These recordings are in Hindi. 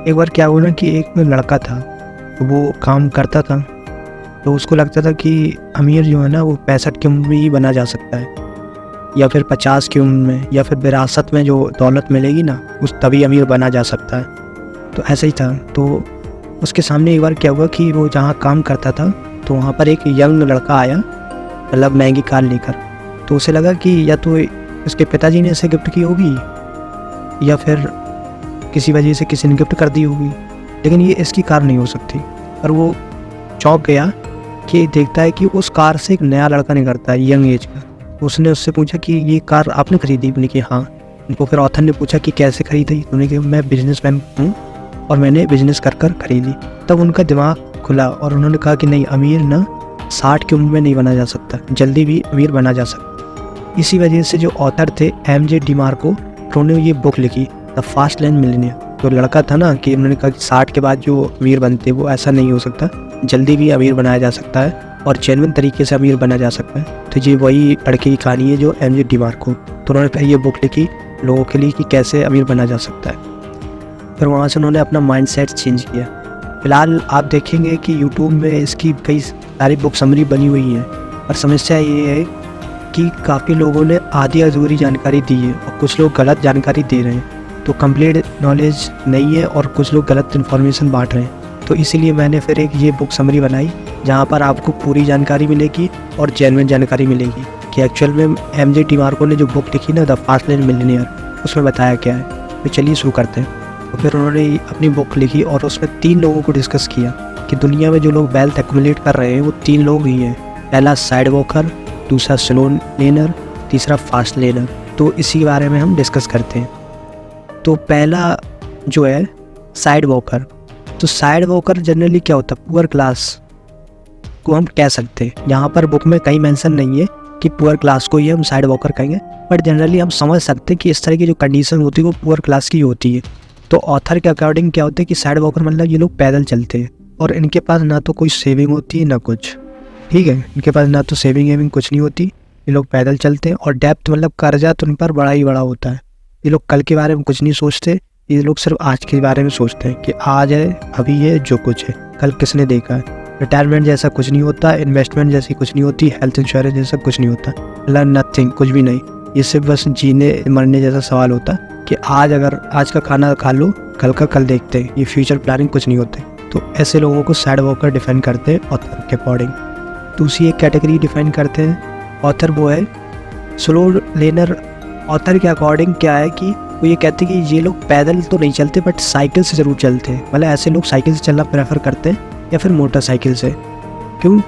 एक बार क्या हुआ ना कि एक लड़का था, तो वो काम करता था, तो उसको लगता था कि अमीर जो है ना वो 65 की उम्र में ही बना जा सकता है, या फिर 50 की उम्र में, या फिर विरासत में जो दौलत मिलेगी ना उस तभी अमीर बना जा सकता है। तो ऐसा ही था। तो उसके सामने एक बार क्या हुआ कि वो जहाँ काम करता था तो वहाँ पर एक यंग लड़का आया, मतलब महंगी कार लेकर। तो उसे लगा कि या तो उसके पिताजी ने इसे गिफ्ट की होगी या फिर किसी वजह से किसी ने गिफ्ट कर दी होगी, लेकिन ये इसकी कार नहीं हो सकती। और वो चौंक गया कि देखता है कि उस कार से एक नया लड़का निकलता है, यंग एज का। उसने उससे पूछा कि ये कार आपने खरीदी? उसने कि हाँ। उनको फिर ऑथर ने पूछा कि कैसे खरीदी? उन्होंने कहा मैं बिजनेसमैन हूँ और मैंने बिजनेस कर खरीदी। तब उनका दिमाग खुला और उन्होंने कहा कि नहीं, अमीर ना 60 की उम्र में नहीं बना जा सकता, जल्दी भी अमीर बना जा सकता। इसी वजह से जो ऑथर थे एम.जे. डिमार्को, उन्होंने ये बुक लिखी द फास्ट लेन मिलियनेयर। जो लड़का था ना कि उन्होंने कहा कि 60 के बाद जो अमीर बनते वो ऐसा नहीं हो सकता, जल्दी भी अमीर बनाया जा सकता है और जेन्युइन तरीके से अमीर बना जा सकता है। तो ये वही लड़के की कहानी है जो एम.जे. डिमार्को। तो उन्होंने फिर ये बुक लिखी लोगों के लिए कि कैसे अमीर बना जा सकता है। फिर वहाँ से उन्होंने अपना माइंडसेट चेंज किया। फिलहाल आप देखेंगे कि यूट्यूब में इसकी कई सारी बुक समरी बनी हुई है, और समस्या ये है कि काफ़ी लोगों ने आधी अधूरी जानकारी दी है और कुछ लोग गलत जानकारी दे रहे हैं। तो कंप्लीट नॉलेज नहीं है और कुछ लोग गलत इन्फॉर्मेशन बांट रहे हैं। तो इसीलिए मैंने फिर एक ये बुक समरी बनाई जहाँ पर आपको पूरी जानकारी मिलेगी और जेन्युइन जानकारी मिलेगी कि एक्चुअल में एम.जे. डिमार्को ने जो बुक लिखी ना द फास्ट लेन मिलियनेयर, उसमें बताया क्या है। तो चलिए शुरू करते हैं। तो फिर उन्होंने अपनी बुक लिखी और उसमें 3 लोगों को डिस्कस किया कि दुनिया में जो लोग वेल्थ एक्यूमुलेट कर रहे हैं वो 3 लोग ही हैं। पहला साइड वॉकर, दूसरा स्लो लेनर, तीसरा फास्ट लेनर। तो इसी के बारे में हम डिस्कस करते हैं। तो पहला जो है साइड वॉकर। तो साइड वॉकर जनरली क्या होता है, पुअर क्लास को हम कह सकते हैं। यहाँ पर बुक में कहीं मेंशन नहीं है कि पुअर क्लास को ही हम साइड वॉकर कहेंगे, बट जनरली हम समझ सकते हैं कि इस तरह की जो कंडीशन होती है वो पुअर क्लास की होती है। तो ऑथर के अकॉर्डिंग क्या होता है कि साइड वॉकर मतलब ये लोग पैदल चलते हैं और इनके पास ना तो कोई सेविंग होती है ना कुछ, ठीक है, इनके पास ना तो सेविंग एविंग कुछ नहीं होती। ये लोग पैदल चलते हैं और डेप्थ मतलब कर्जा तो इन पर बड़ा ही बड़ा होता है। ये लोग कल के बारे में कुछ नहीं सोचते, ये लोग सिर्फ आज के बारे में सोचते हैं कि आज है, अभी है, जो कुछ है कल किसने देखा है। रिटायरमेंट जैसा कुछ नहीं होता, इन्वेस्टमेंट जैसी कुछ नहीं होती, हेल्थ इंश्योरेंस जैसा कुछ नहीं होता, मतलब नथिंग, कुछ भी नहीं। ये सिर्फ बस जीने मरने जैसा सवाल होता है कि आज अगर आज का खाना खा लो, कल का कल देखते हैं। ये फ्यूचर प्लानिंग कुछ नहीं होते। तो ऐसे लोगों को साइड वॉकर डिफाइन करते हैं ऑथर के अकॉर्डिंग। दूसरी एक कैटेगरी डिफाइन करते हैं ऑथर, वो है स्लो लेनर। ऑथर के अकॉर्डिंग क्या है कि वो ये कहते हैं कि ये लोग पैदल तो नहीं चलते बट साइकिल से ज़रूर चलते हैं। मतलब ऐसे लोग साइकिल से चलना प्रेफर करते हैं या फिर मोटरसाइकिल से। क्यों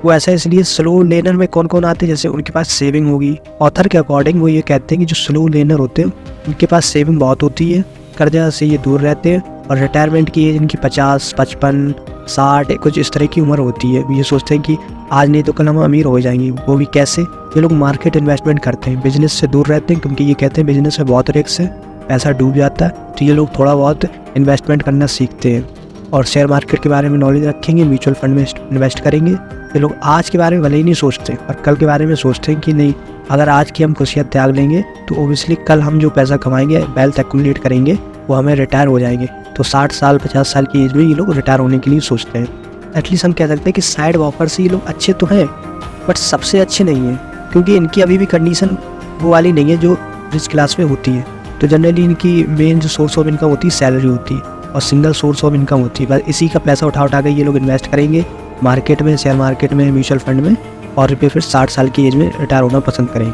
वो ऐसा इसलिए, स्लो लेनर में कौन कौन आते हैं, जैसे उनके पास सेविंग होगी। ऑथर के अकॉर्डिंग वो ये कहते हैं कि जो स्लो लेनर होते हैं उनके पास सेविंग बहुत होती है, कर्जा से ये दूर रहते हैं, और रिटायरमेंट की एज इनकी 50, 55, 60 कुछ इस तरह की उम्र होती है। ये सोचते हैं कि आज नहीं तो कल हम अमीर हो जाएंगे। वो भी कैसे? ये लोग मार्केट इन्वेस्टमेंट करते हैं, बिजनेस से दूर रहते हैं, क्योंकि ये कहते हैं बिजनेस में बहुत रिस्क है, पैसा डूब जाता है। तो ये लोग थोड़ा बहुत इन्वेस्टमेंट करना सीखते हैं और शेयर मार्केट के बारे में नॉलेज रखेंगे, म्यूचुअल फंड में इन्वेस्ट करेंगे। ये लोग आज के बारे में भले ही नहीं सोचते और कल के बारे में सोचते हैं कि नहीं, अगर आज की हम खुशियाँ त्याग लेंगे तो ओबियसली कल हम जो पैसा कमाएंगे, वेल्थ एक्यूमुलेट करेंगे, वो हमें रिटायर हो जाएंगे। तो 60 साल 50 साल की एज में ये लोग रिटायर होने के लिए सोचते हैं। एटलीस्ट हम कह सकते हैं कि साइड वॉकर से ये लोग अच्छे तो हैं बट सबसे अच्छे नहीं हैं, क्योंकि इनकी अभी भी कंडीशन वो वाली नहीं है जो रिच क्लास में होती है। तो जनरली इनकी मेन जो सोर्स ऑफ इनकम होती है सैलरी होती है और सिंगल सोर्स ऑफ इनकम होती है। बस इसी का पैसा उठा के ये लोग इन्वेस्ट करेंगे मार्केट में, शेयर मार्केट में, म्यूचुअल फंड में, और फिर 60 साल की एज में रिटायर होना पसंद करेंगे।